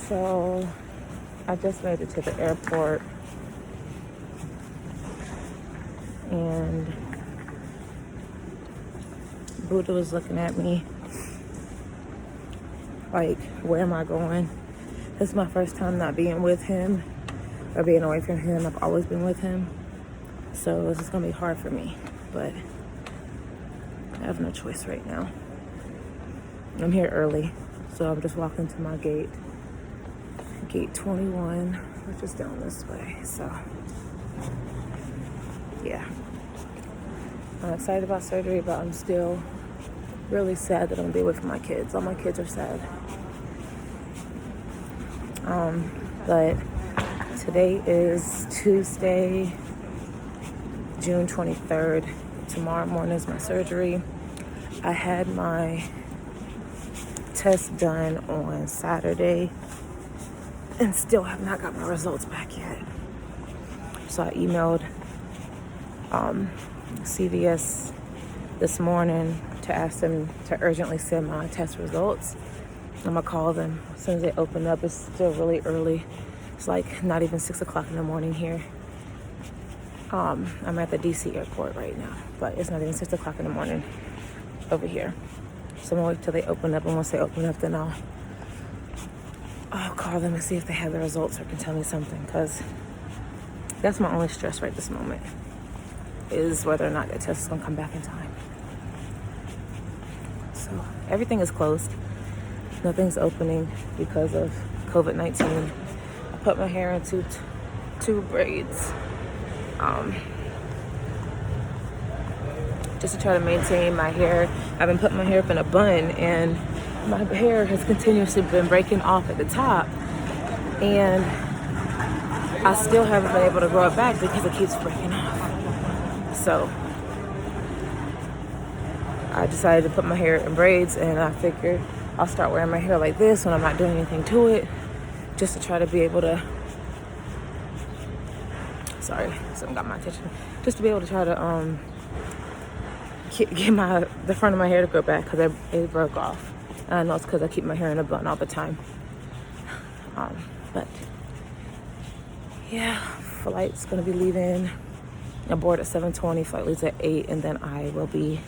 So I just made it to the airport, and Buddha was looking at me like, where am I going? This is my first time not being with him or being away from him. I've always been with him, so this is gonna be hard for me, but I have no choice right now. I'm here early, so I'm just walking to my gate 21, which is down this way. So yeah, I'm excited about surgery, but I'm still really sad that I'm gonna be away from my kids. All my kids are sad. But today is Tuesday, June 23rd. Tomorrow morning is my surgery. I had my test done on Saturday and still have not got my results back yet. So I emailed CVS this morning to ask them to urgently send my test results. I'm gonna call them as soon as they open up. It's still really early. It's like not even 6 o'clock in the morning here. I'm at the DC airport right now, but it's not even 6 o'clock in the morning over here. So I'm gonna wait till they open up, and once they open up, then I'll call them and see if they have the results or can tell me something, because that's my only stress right this moment, is whether or not the test is gonna come back in time. So everything is closed. Nothing's opening because of COVID-19. I put my hair in two braids, just to try to maintain my hair. I've been putting my hair up in a bun, and my hair has continuously been breaking off at the top, and I still haven't been able to grow it back because it keeps breaking off. So I decided to put my hair in braids, and I figured I'll start wearing my hair like this when I'm not doing anything to it, just to try to be able to, sorry, something got my attention, just to be able to try to get the front of my hair to grow back, because it broke off. And I know it's because I keep my hair in a bun all the time. But yeah, flight's gonna be leaving. I board at 7:20, flight leaves at 8, and then I will be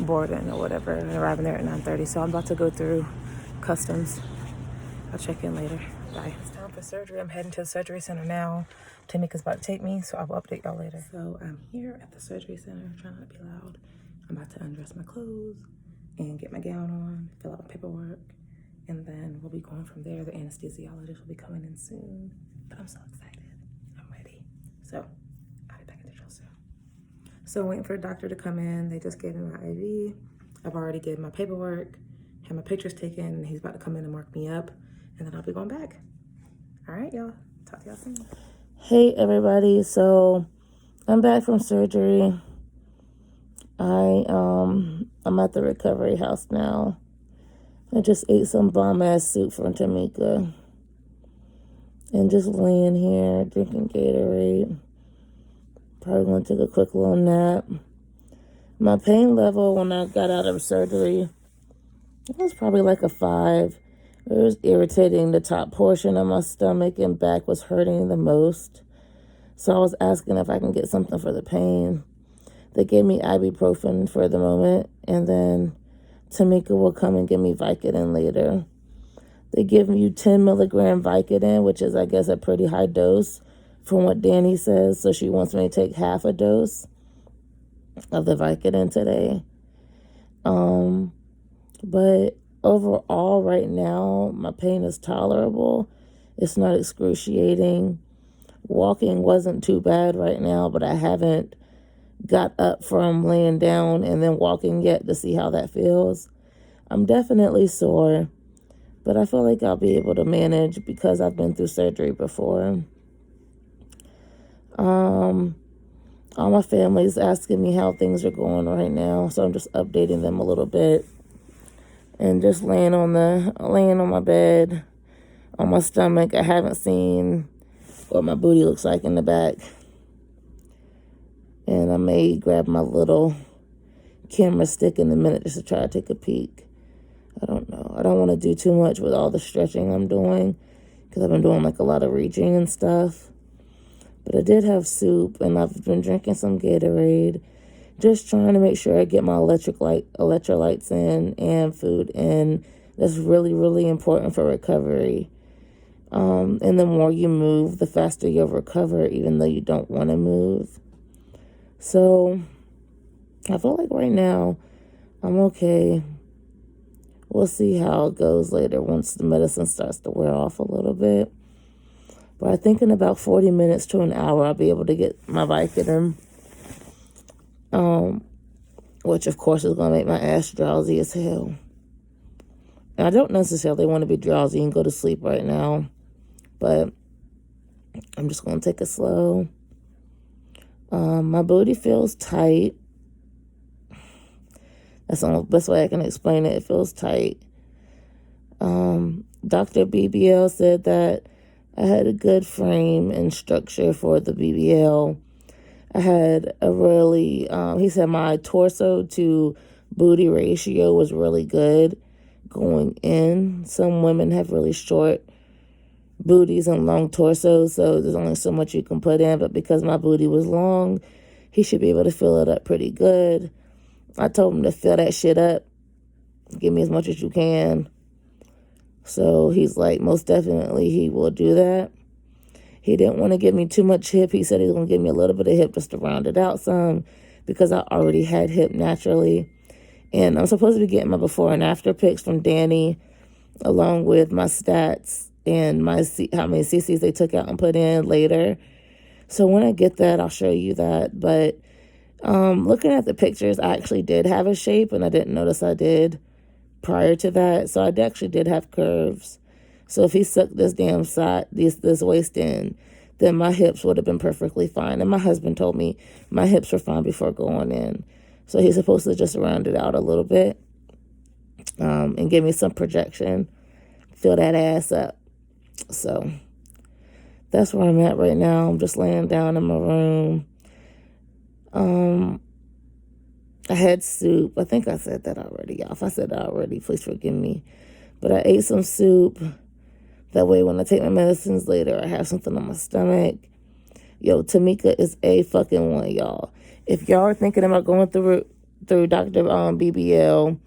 boarding or whatever and arriving there at 9:30. So I'm about to go through customs. I'll check in later. Bye. It's time for surgery. I'm heading to the surgery center now. Tamika's about to take me, so I will update y'all later. So I'm here at the surgery center, trying not to be loud. I'm about to undress my clothes and get my gown on, fill out my paperwork, and then we'll be going from there. The anesthesiologist will be coming in soon, but I'm so excited. I'm ready. So I'll be back at the show soon. So I'm waiting for the doctor to come in. They just gave me my IV. I've already did my paperwork, had my pictures taken, and he's about to come in and mark me up, and then I'll be going back. All right, y'all. Talk to y'all soon. Hey, everybody. So I'm back from surgery. I'm at the recovery house now. I just ate some bomb-ass soup from Tamika. And just laying here, drinking Gatorade. Probably going to take a quick little nap. My pain level when I got out of surgery, it was probably like a 5. It was irritating. The top portion of my stomach and back was hurting the most. So I was asking if I can get something for the pain. They gave me ibuprofen for the moment, and then Tamika will come and give me Vicodin later. They give you 10 milligram Vicodin, which is, I guess, a pretty high dose from what Danny says. So she wants me to take half a dose of the Vicodin today. But overall, right now, my pain is tolerable. It's not excruciating. Walking wasn't too bad right now, but I haven't got up from laying down and then walking yet to see how that feels. I'm definitely sore, but I feel like I'll be able to manage because I've been through surgery before. All my family's asking me how things are going right now, so I'm just updating them a little bit. And just laying on my bed, on my stomach. I haven't seen what my booty looks like in the back. And I may grab my little camera stick in a minute just to try to take a peek. I don't know. I don't want to do too much with all the stretching I'm doing because I've been doing like a lot of reaching and stuff. But I did have soup, and I've been drinking some Gatorade, just trying to make sure I get my electrolytes in and food in. That's really, really important for recovery. And the more you move, the faster you'll recover, even though you don't want to move. So I feel like right now I'm okay. We'll see how it goes later once the medicine starts to wear off a little bit. But I think in about 40 minutes to an hour, I'll be able to get my Vicodin, which of course is going to make my ass drowsy as hell. And I don't necessarily want to be drowsy and go to sleep right now, but I'm just going to take it slow. My booty feels tight. That's the best way I can explain it. It feels tight. Dr. BBL said that I had a good frame and structure for the BBL. I had a really, he said my torso to booty ratio was really good going in. Some women have really short booties and long torsos, so there's only so much you can put in. But because my booty was long, he should be able to fill it up pretty good. I told him to fill that shit up. Give me as much as you can. So he's like, most definitely he will do that. He didn't want to give me too much hip. He said he was going to give me a little bit of hip just to round it out some because I already had hip naturally. And I'm supposed to be getting my before and after pics from Danny along with my stats and how many cc's they took out and put in later. So when I get that, I'll show you that. But looking at the pictures, I actually did have a shape, and I didn't notice I did prior to that. So I actually did have curves. So if he sucked this damn side, this waist in, then my hips would have been perfectly fine. And my husband told me my hips were fine before going in. So he's supposed to just round it out a little bit and give me some projection, fill that ass up. So that's where I'm at right now. I'm just laying down in my room. I had soup. I think I said that already, y'all. If I said that already, please forgive me. But I ate some soup. That way when I take my medicines later, I have something on my stomach. Yo, Tamika is a fucking one, y'all. If y'all are thinking about going through Dr. BBL,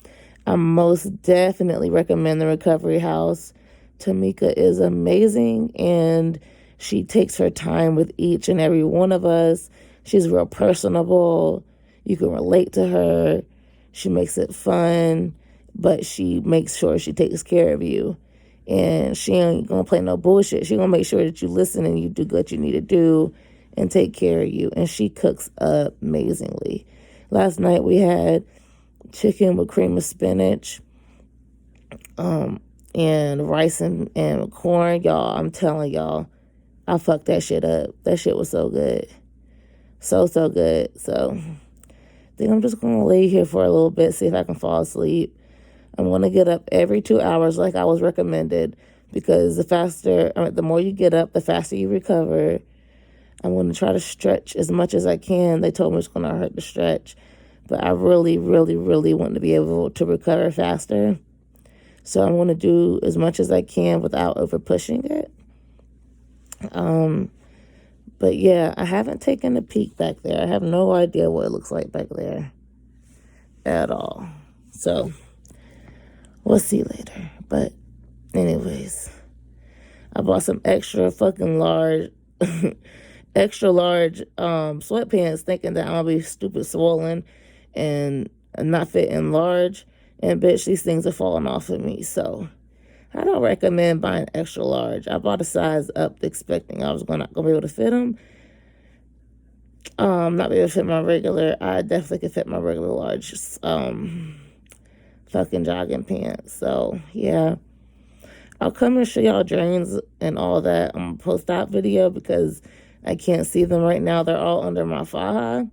I most definitely recommend the Recovery House. Tamika is amazing, and she takes her time with each and every one of us. She's real personable. You can relate to her. She makes it fun, but she makes sure she takes care of you. And she ain't going to play no bullshit. She going to make sure that you listen and you do what you need to do and take care of you. And she cooks amazingly. Last night we had chicken with cream of spinach and rice and corn. Y'all, I'm telling y'all, I fucked that shit up. That shit was so good. So good. So I think I'm just going to lay here for a little bit, see if I can fall asleep. I'm going to get up every 2 hours like I was recommended, because the more you get up, the faster you recover. I'm going to try to stretch as much as I can. They told me it's going to hurt to stretch, but I really, really, really want to be able to recover faster. So I'm going to do as much as I can without over pushing it. But yeah, I haven't taken a peek back there. I have no idea what it looks like back there at all. So we'll see later. But anyways, I bought some extra large sweatpants, thinking that I'm gonna be stupid swollen and not fitting large. And bitch, these things are falling off of me. So I don't recommend buying extra large. I bought a size up expecting I was not gonna be able to fit them. Not be able to fit my regular. I definitely could fit my regular large fucking jogging pants. So yeah, I'll come and show y'all drains and all that on post-op video, because I can't see them right now. They're all under my faja.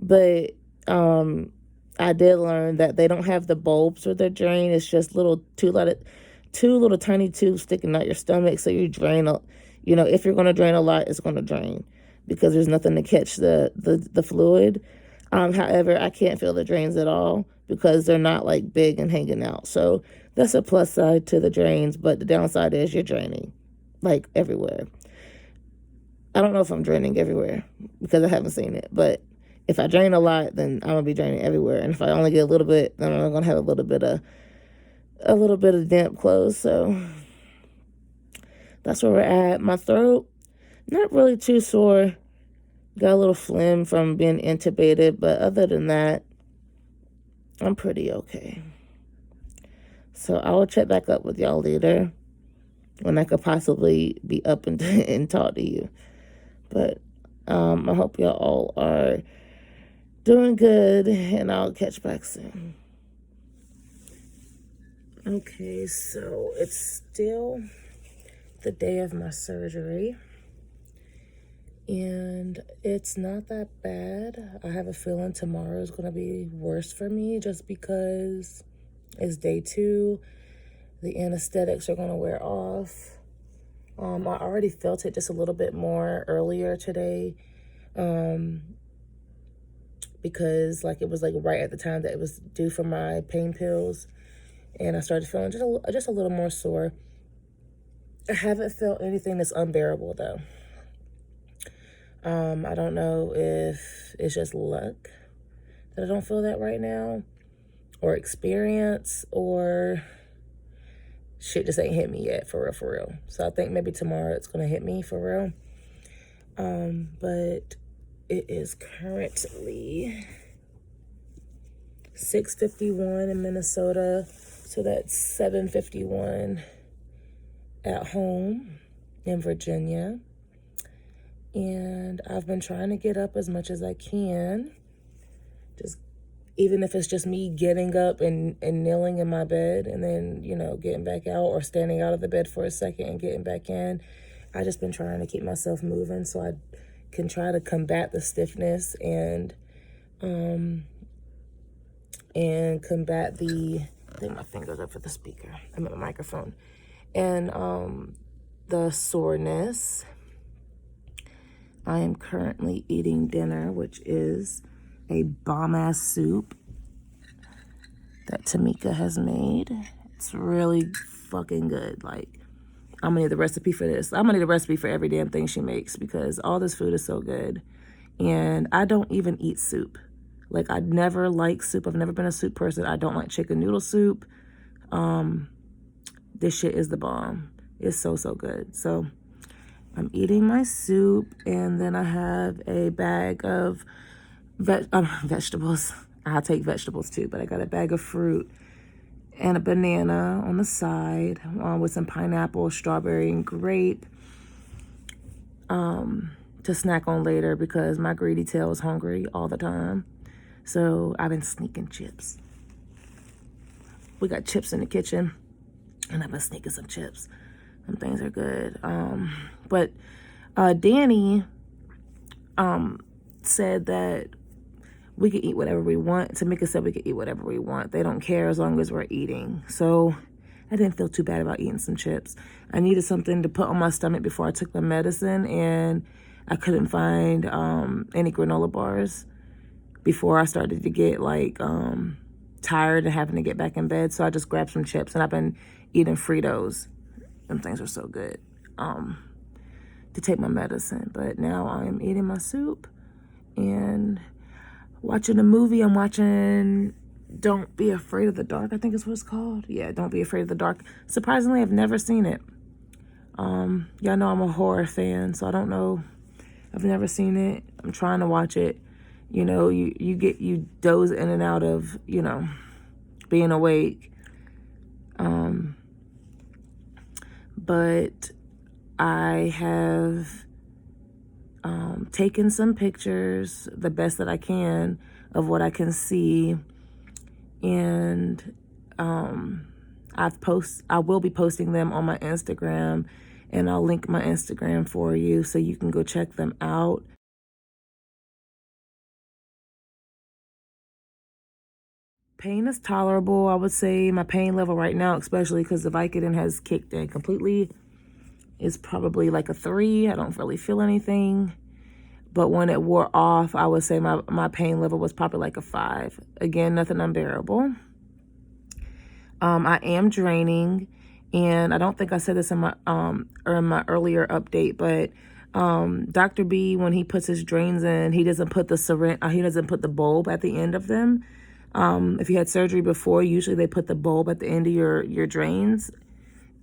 But I did learn that they don't have the bulbs for their drain. It's just two little tiny tubes sticking out your stomach, so you drain if you're going to drain a lot, it's going to drain, because there's nothing to catch the fluid. However, I can't feel the drains at all because they're not like big and hanging out. So that's a plus side to the drains, but the downside is you're draining like everywhere. I don't know if I'm draining everywhere because I haven't seen it, but if I drain a lot, then I'm gonna be draining everywhere. And if I only get a little bit, then I'm gonna have a little bit of damp clothes. So that's where we're at. My throat, not really too sore. Got a little phlegm from being intubated, but other than that, I'm pretty okay. So I will check back up with y'all later when I could possibly be up and talk to you. But I hope y'all all are doing good, and I'll catch back soon. Okay, so it's still the day of my surgery, and it's not that bad. I have a feeling tomorrow is going to be worse for me just because it's day 2. The anesthetics are going to wear off. I already felt it just a little bit more earlier today because like it was like right at the time that it was due for my pain pills, and I started feeling just a little more sore. I haven't felt anything that's unbearable though. I don't know if it's just luck that I don't feel that right now, or experience, or shit just ain't hit me yet, for real. So I think maybe tomorrow it's gonna hit me for real. But it is currently 6:51 in Minnesota, so that's 7:51 at home in Virginia. And I've been trying to get up as much as I can, just even if it's just me getting up and kneeling in my bed and then, you know, getting back out, or standing out of the bed for a second and getting back in. I just been trying to keep myself moving so I can try to combat the stiffness and combat the, I think my fingers up for the speaker, I'm at my microphone, and the soreness. I am currently eating dinner, which is a bomb-ass soup that Tamika has made. It's really fucking good. Like, I'm gonna need the recipe for this. I'm gonna need a recipe for every damn thing she makes because all this food is so good. And I don't even eat soup. Like, I never liked soup. I've never been a soup person. I don't like chicken noodle soup. This shit is the bomb. It's so good. So I'm eating my soup, and then I have a bag of vegetables. I'll take vegetables too, but I got a bag of fruit and a banana on the side with some pineapple, strawberry, and grape to snack on later because my greedy tail is hungry all the time. So I've been sneaking chips. We got chips in the kitchen, and I've been sneaking some chips. Some things are good. But Danny said that we could eat whatever we want. Tamika said we could eat whatever we want. They don't care as long as we're eating. So I didn't feel too bad about eating some chips. I needed something to put on my stomach before I took the medicine, and I couldn't find any granola bars before I started to get like tired and having to get back in bed. So I just grabbed some chips, and I've been eating Fritos. Them things are so good to take my medicine. But now I'm eating my soup and watching a movie. I'm watching Don't Be Afraid of the Dark, I think is what it's called. Yeah, Don't Be Afraid of the Dark. Surprisingly, I've never seen it. Y'all know I'm a horror fan, so I don't know. I've never seen it. I'm trying to watch it. You know, you doze in and out of, you know, being awake. But I have taken some pictures, the best that I can, of what I can see, and I will be posting them on my Instagram, and I'll link my Instagram for you so you can go check them out. Pain is tolerable, I would say. My pain level right now, especially because the Vicodin has kicked in completely, is probably like a 3. I don't really feel anything. But when it wore off, I would say my pain level was probably like a 5. Again, nothing unbearable. I am draining, and I don't think I said this in my earlier update, but Dr. B, when he puts his drains in, he doesn't put the syringe, he doesn't put the bulb at the end of them. If you had surgery before, usually they put the bulb at the end of your drains,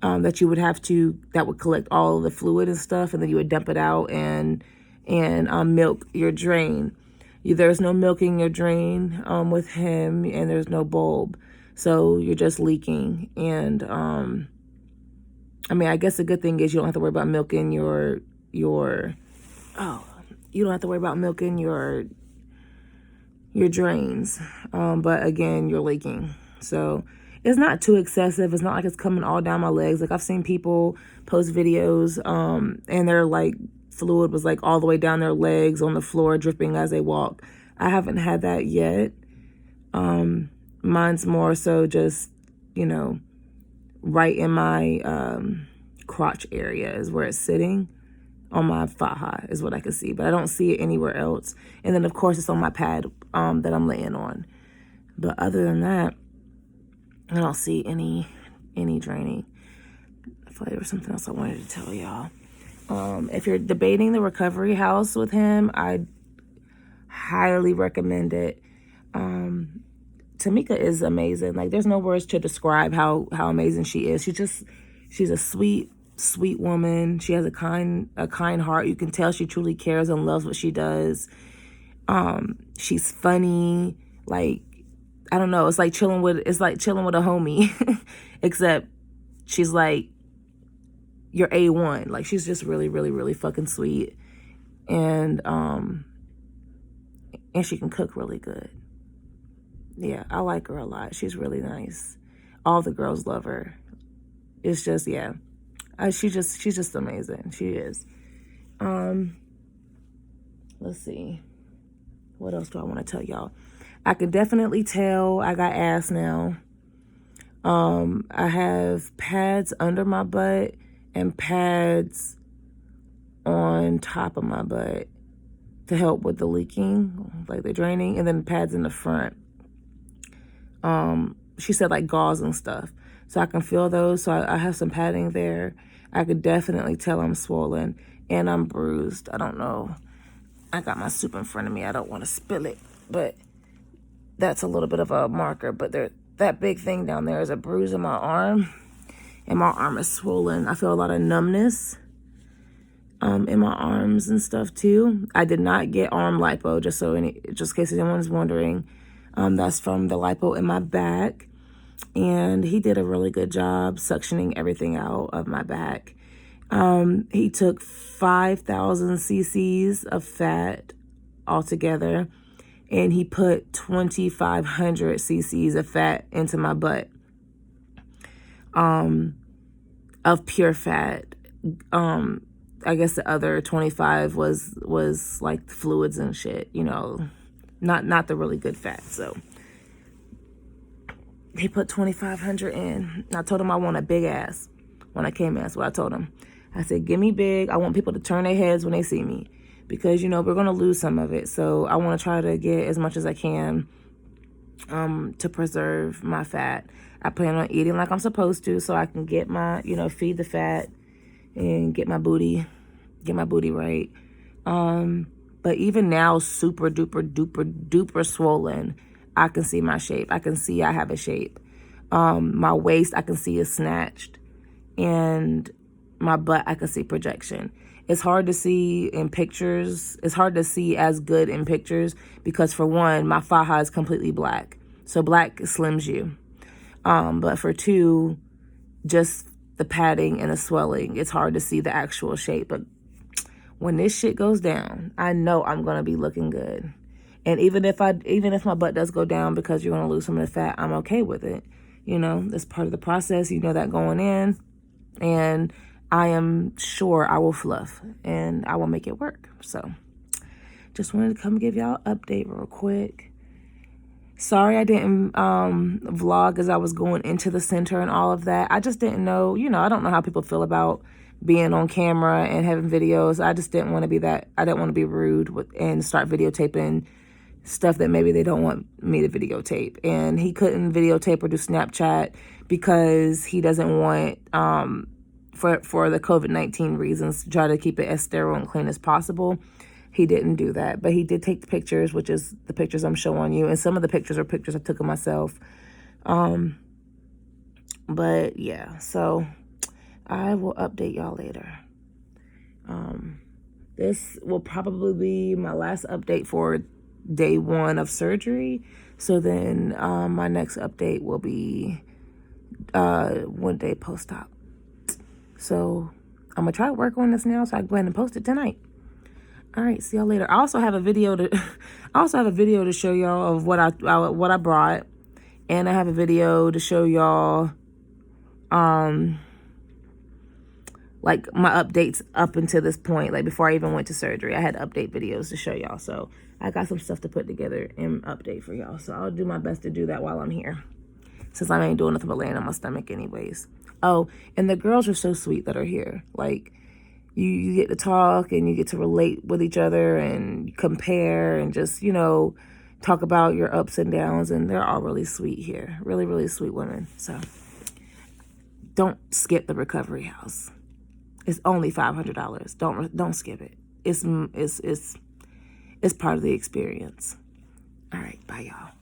that you would have to, that would collect all of the fluid and stuff, and then you would dump it out and milk your drain. There's no milking your drain with him, and there's no bulb. So you're just leaking. And I mean, I guess the good thing is you don't have to worry about milking you don't have to worry about milking your drains. But again, you're leaking. So it's not too excessive. It's not like it's coming all down my legs. Like, I've seen people post videos and their like fluid was like all the way down their legs on the floor, dripping as they walk. I haven't had that yet. Mine's more so just, you know, right in my crotch area is where it's sitting. On my faja is what I can see, but I don't see it anywhere else. And then, of course, it's on my pad that I'm laying on. But other than that, I don't see any draining. I feel like there was something else I wanted to tell y'all. If you're debating the recovery house with him, I highly recommend it. Tamika is amazing. Like, there's no words to describe how amazing she is. She's a sweet woman. She has a kind heart. You can tell she truly cares and loves what she does. She's funny. Like, I don't know. It's like chilling with a homie, except she's like your A1. Like, she's just really, really, really fucking sweet, and she can cook really good. Yeah, I like her a lot. She's really nice. All the girls love her. It's just, yeah. She's just amazing. She is. Let's see. What else do I want to tell y'all? I can definitely tell I got ass now. I have pads under my butt and pads on top of my butt to help with the leaking, like the draining, and then pads in the front. She said like gauze and stuff. So I can feel those. So I have some padding there. I could definitely tell I'm swollen and I'm bruised. I don't know. I got my soup in front of me. I don't want to spill it, but that's a little bit of a marker. But that big thing down there is a bruise in my arm, and my arm is swollen. I feel a lot of numbness in my arms and stuff too. I did not get arm lipo, just in case anyone's wondering. That's from the lipo in my back. And he did a really good job suctioning everything out of my back. He took 5,000 cc's of fat altogether, and he put 2,500 cc's of fat into my butt, of pure fat. I guess the other 25 was like fluids and shit, you know, not the really good fat. So he put 2,500 in. I told him I want a big ass when I came in. That's what I told him. I said, give me big. I want people to turn their heads when they see me, because, you know, we're going to lose some of it. So I want to try to get as much as I can to preserve my fat. I plan on eating like I'm supposed to, so I can get my, you know, feed the fat and get my booty right. But even now, super duper swollen, I can see my shape. I can see I have a shape. My waist, I can see is snatched. And my butt, I can see projection. It's hard to see in pictures. It's hard to see as good in pictures because, for one, my faja is completely black. So black slims you. But for two, just the padding and the swelling, it's hard to see the actual shape. But when this shit goes down, I know I'm going to be looking good. And even if my butt does go down because you're going to lose some of the fat, I'm okay with it. You know, that's part of the process. You know that going in. And I am sure I will fluff and I will make it work. So just wanted to come give y'all an update real quick. Sorry I didn't vlog as I was going into the center and all of that. I just didn't know, you know, I don't know how people feel about being on camera and having videos. I just didn't want to be that. I didn't want to be rude and start videotaping stuff that maybe they don't want me to videotape. And he couldn't videotape or do Snapchat because he doesn't want, for the COVID-19 reasons, try to keep it as sterile and clean as possible. He didn't do that, but he did take the pictures, which is the pictures I'm showing you. And some of the pictures are pictures I took of myself. But yeah, so I will update y'all later. This will probably be my last update for day 1 of surgery. So then my next update will be 1 day post-op. So I'm gonna try to work on this now, so I can go ahead and post it tonight. All right, see y'all later. I also have a video to show y'all of what I brought, and I have a video to show y'all like my updates up until this point, like before I even went to surgery. I had update videos to show y'all, so I got some stuff to put together and update for y'all. So I'll do my best to do that while I'm here, since I ain't doing nothing but laying on my stomach anyways. Oh, and the girls are so sweet that are here. Like, you get to talk and you get to relate with each other and compare and just, you know, talk about your ups and downs. And they're all really sweet here. Really, really sweet women. So don't skip the recovery house. It's only $500. Don't skip it. It's part of the experience. All right, bye y'all.